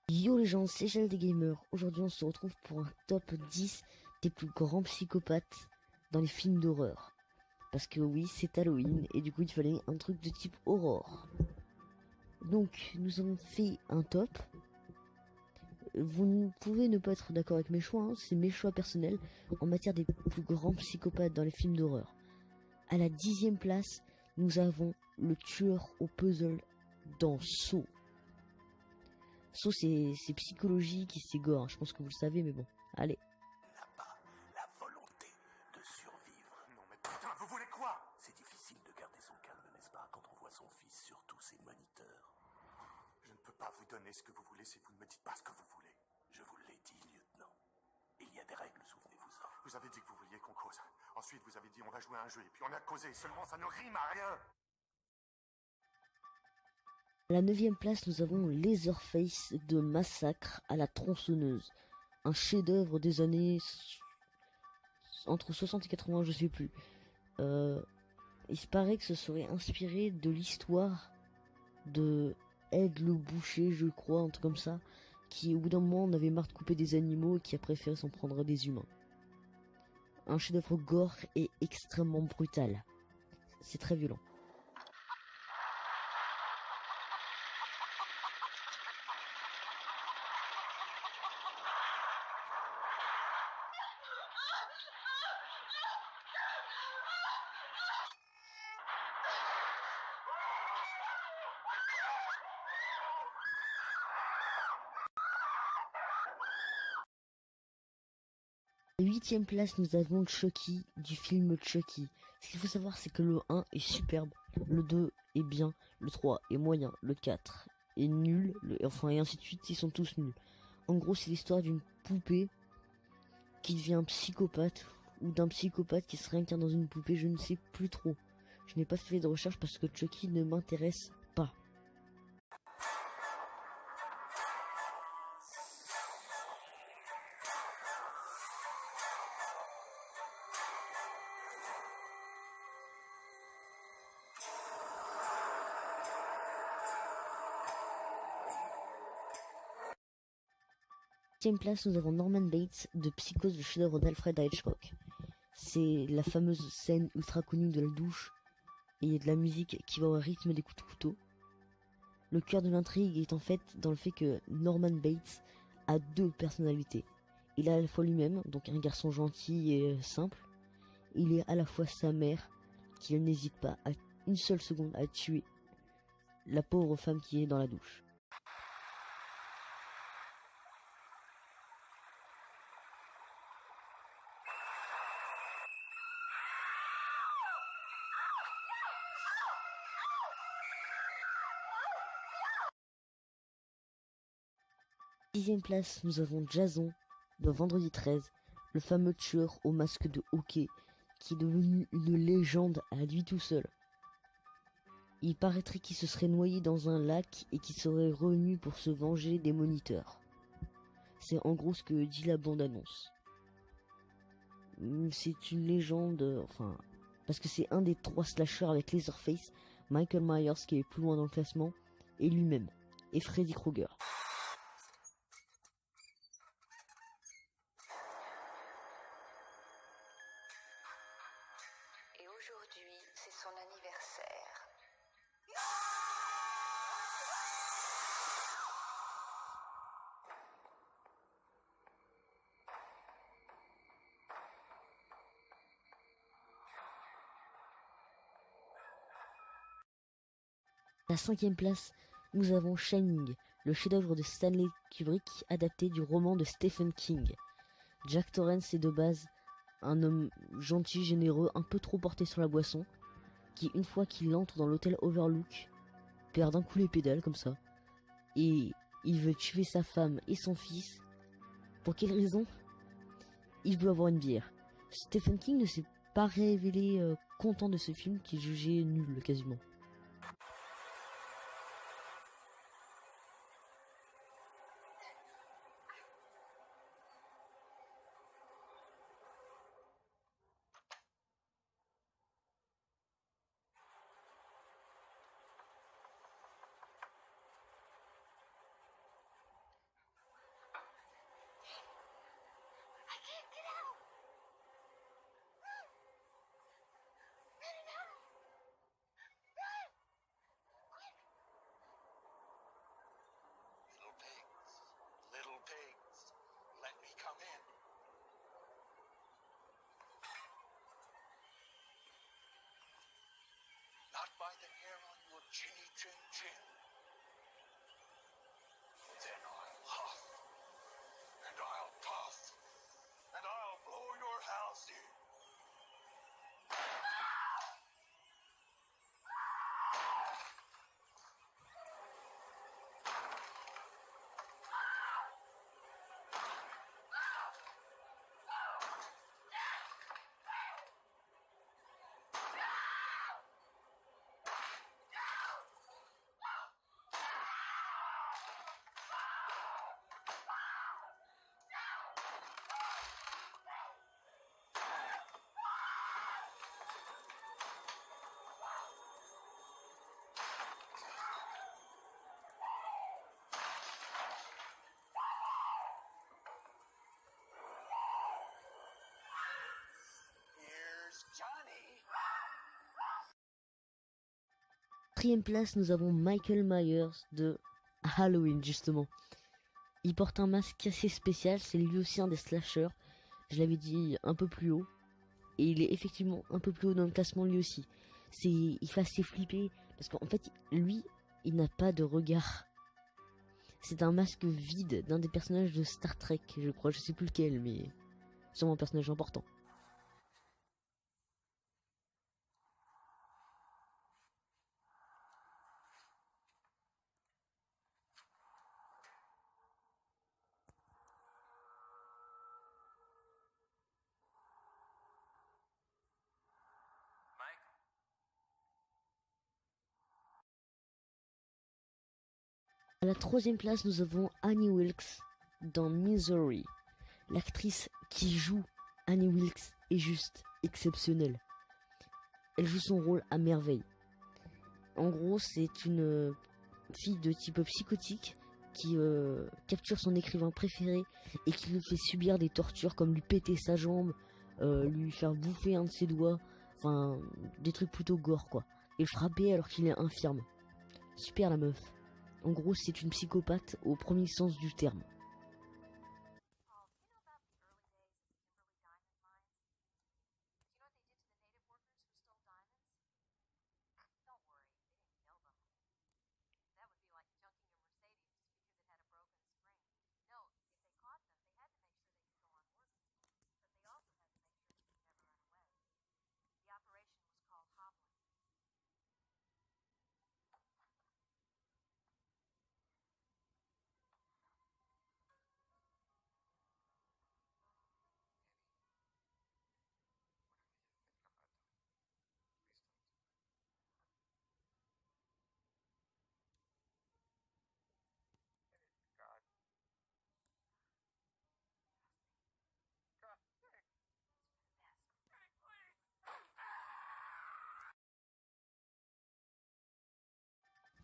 Yo les gens, c'est Gel des Gamers. Aujourd'hui, on se retrouve pour un top 10 des plus grands psychopathes dans les films d'horreur. Parce que oui, c'est Halloween et du coup, il fallait un truc de type horreur. Donc, nous avons fait un top. Vous pouvez ne pas être d'accord avec mes choix, hein, c'est mes choix personnels en matière des plus grands psychopathes dans les films d'horreur. À la 10e place, nous avons le tueur au puzzle dans Saw. Saw, c'est psychologique et c'est gore, hein. Je pense que vous le savez, mais bon, allez. Là-bas, la volonté de survivre. Non mais putain, vous voulez quoi? C'est difficile de garder son calme, n'est-ce pas, quand on voit son fils sur tous ses moniteurs. Je ne peux pas vous donner ce que vous voulez si vous ne me dites pas ce que vous voulez. Je vous l'ai dit, lieutenant. Il y a des règles, souvenez-vous-en. Vous avez dit que vous vouliez qu'on cause. Ensuite, vous avez dit on va jouer à un jeu, et puis on a causé. Seulement, ça ne rime à rien. À la 9e place, nous avons Leatherface de Massacre à la tronçonneuse. Un chef-d'œuvre des années entre 60 et 80, je sais plus. Il se paraît que ce serait inspiré de l'histoire de Ed le Boucher, je crois, un truc comme ça, qui au bout d'un moment en avait marre de couper des animaux et qui a préféré s'en prendre à des humains. Un chef-d'œuvre gore et extrêmement brutal. C'est très violent. À la 8e place, nous avons Chucky du film Chucky. Ce qu'il faut savoir, c'est que le 1 est superbe, le 2 est bien, le 3 est moyen, le 4 est nul, enfin et ainsi de suite, ils sont tous nuls. En gros, c'est l'histoire d'une poupée qui devient un psychopathe, ou d'un psychopathe qui se réincarne dans une poupée, je ne sais plus trop. Je n'ai pas fait de recherche parce que Chucky ne m'intéresse pas. Septième place, nous avons Norman Bates de Psychose, le chef-d'œuvre d'Alfred Hitchcock. C'est la fameuse scène ultra connue de la douche et il y a de la musique qui va au rythme des coups de couteau. Le cœur de l'intrigue est en fait dans le fait que Norman Bates a deux personnalités. Il est à la fois lui-même, donc un garçon gentil et simple. Il est à la fois sa mère, qui n'hésite pas à une seule seconde à tuer la pauvre femme qui est dans la douche. Dixième place, nous avons Jason de Vendredi 13, le fameux tueur au masque de hockey qui est devenu une légende à lui tout seul. Il paraîtrait qu'il se serait noyé dans un lac et qu'il serait revenu pour se venger des moniteurs. C'est en gros ce que dit la bande-annonce. C'est une légende, enfin, parce que c'est un des trois slashers avec Leatherface, Michael Myers qui est plus loin dans le classement, et lui-même, et Freddy Krueger. Et aujourd'hui, c'est son anniversaire. À la 5e place, nous avons Shining, le chef-d'œuvre de Stanley Kubrick adapté du roman de Stephen King. Jack Torrance est de base un homme gentil, généreux, un peu trop porté sur la boisson, qui une fois qu'il entre dans l'hôtel Overlook, perd d'un coup les pédales comme ça, et il veut tuer sa femme et son fils. Pour quelle raison? Il veut avoir une bière. Stephen King ne s'est pas révélé content de ce film qu'il jugeait nul quasiment. chin chin. Then I'll huff, and I'll puff, and I'll blow your house in. Here's Johnny. Quatrième place, nous avons Michael Myers de Halloween, justement. Il porte un masque assez spécial, c'est lui aussi un des slashers. Je l'avais dit un peu plus haut. Et il est effectivement un peu plus haut dans le classement lui aussi. Il fait assez flipper, parce qu'en fait, lui, il n'a pas de regard. C'est un masque vide d'un des personnages de Star Trek, je crois, je sais plus lequel, mais sûrement un personnage important. À la troisième place, nous avons Annie Wilkes dans Misery. L'actrice qui joue Annie Wilkes est juste exceptionnelle. Elle joue son rôle à merveille. En gros, c'est une fille de type psychotique qui capture son écrivain préféré et qui lui fait subir des tortures comme lui péter sa jambe, lui faire bouffer un de ses doigts, enfin des trucs plutôt gore quoi. Et le frapper alors qu'il est infirme. Super la meuf. En gros, c'est une psychopathe au premier sens du terme.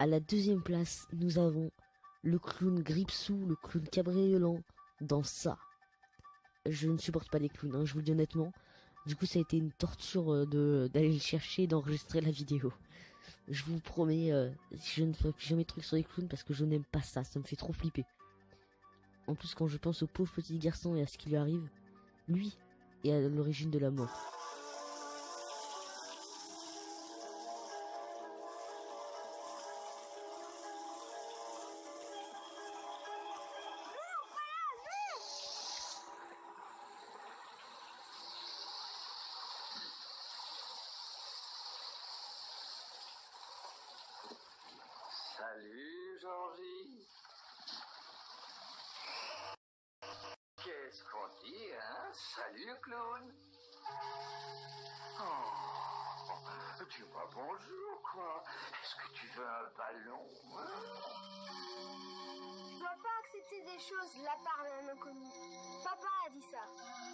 À la deuxième place, nous avons le clown Gripsou, le clown cabriolant, dans ça. Je ne supporte pas les clowns, hein, je vous le dis honnêtement. Du coup, ça a été une torture d'aller le chercher et d'enregistrer la vidéo. Je vous promets, je ne ferai plus jamais de trucs sur les clowns parce que je n'aime pas ça, ça me fait trop flipper. En plus, quand je pense au pauvre petit garçon et à ce qui lui arrive, lui est à l'origine de la mort. Salut, Georgie. Qu'est-ce qu'on dit, hein? Salut, clown. Oh, dis-moi bonjour, quoi. Est-ce que tu veux un ballon, hein? Je dois pas accepter des choses de la part d'un inconnu. Papa a dit ça.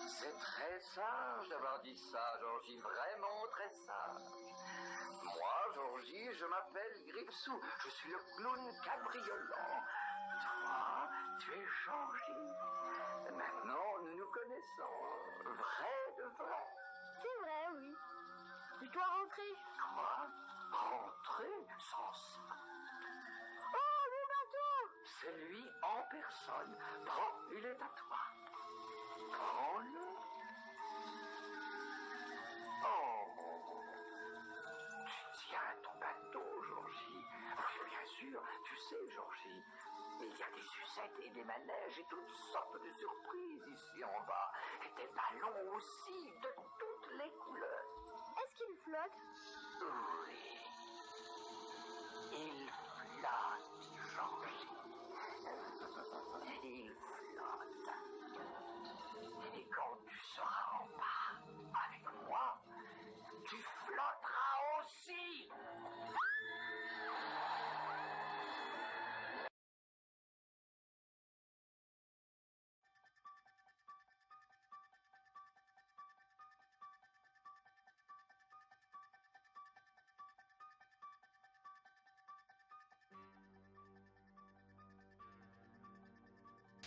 C'est très sage d'avoir dit ça, Georgie. Vraiment très sage. Moi, Georgie, je m'appelle Gripsou. Je suis le clown cabriolant. Toi, tu es Georgie. Maintenant, nous nous connaissons. Vrai de vrai. C'est vrai, oui. Je dois rentrer. Quoi? Rentrer sans ça? Oh, mon bateau! C'est lui en personne. Prends, il est à toi. Prends-le. Oh. Tu tiens ton bateau, Georgie. sais, Georgie, il y a des sucettes et des manèges et toutes sortes de surprises ici en bas. Et des ballons aussi, de toutes les couleurs. Est-ce qu'il flotte? Oui. Il flotte, Georgie. Il flotte. Et quand tu seras en bas avec moi, tu flotteras aussi.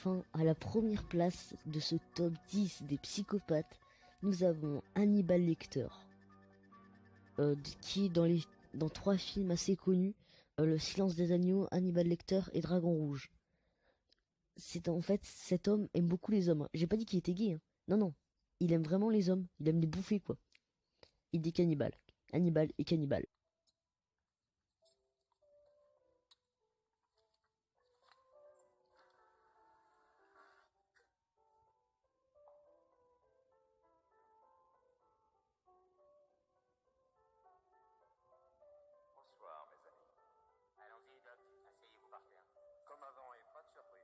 Enfin, à la première place de ce top 10 des psychopathes, nous avons Hannibal Lecter, qui est dans 3 films assez connus, Le Silence des agneaux, Hannibal Lecter et Dragon Rouge. C'est en fait, cet homme aime beaucoup les hommes. J'ai pas dit qu'il était gay, hein. Non, non. Il aime vraiment les hommes. Il aime les bouffer, quoi. Il est cannibale. Hannibal est cannibale. Bonsoir, mes amis. Allons-y, Doc. Asseyez-vous par terre. Comme avant, et pas de surprise.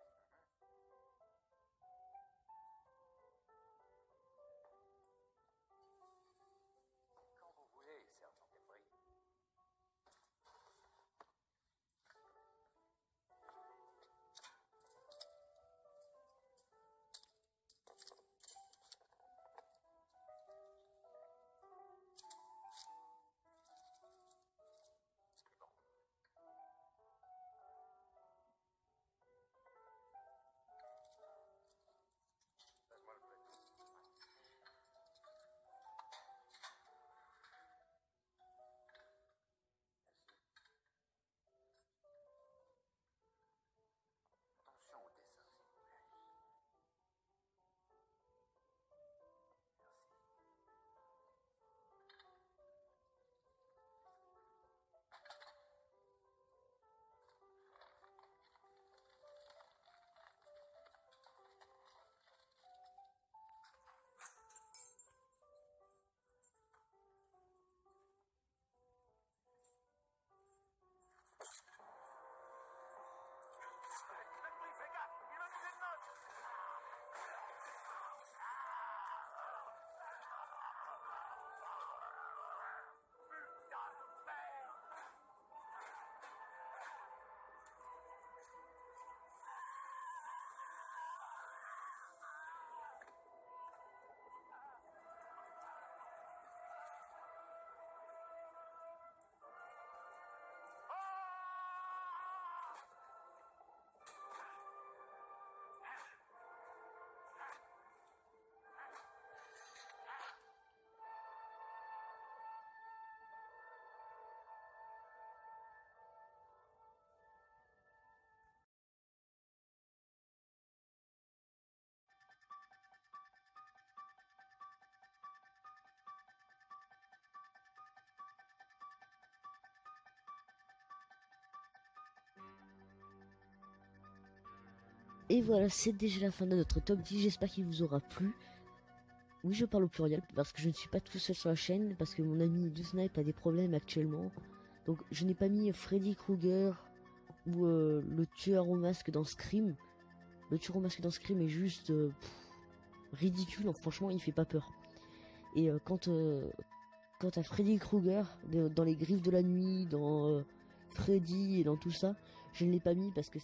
Quand vous voulez, sergent Debris. C'est bon. Passe-moi le plateau. Merci. Attention au dessin, s'il vous plaît. Merci. Debris, fais gaffe! Il a mis une note! Putain de merde! Et voilà, c'est déjà la fin de notre top 10. J'espère qu'il vous aura plu. Oui, je parle au pluriel parce que je ne suis pas tout seul sur la chaîne, parce que mon ami DoSnipe a des problèmes actuellement. Donc je n'ai pas mis Freddy Krueger ou le tueur au masque dans Scream. Le tueur au masque dans Scream est juste ridicule, donc, franchement il fait pas peur. Et quant à Freddy Krueger, dans les griffes de la nuit, dans Freddy et dans tout ça, je ne l'ai pas mis parce que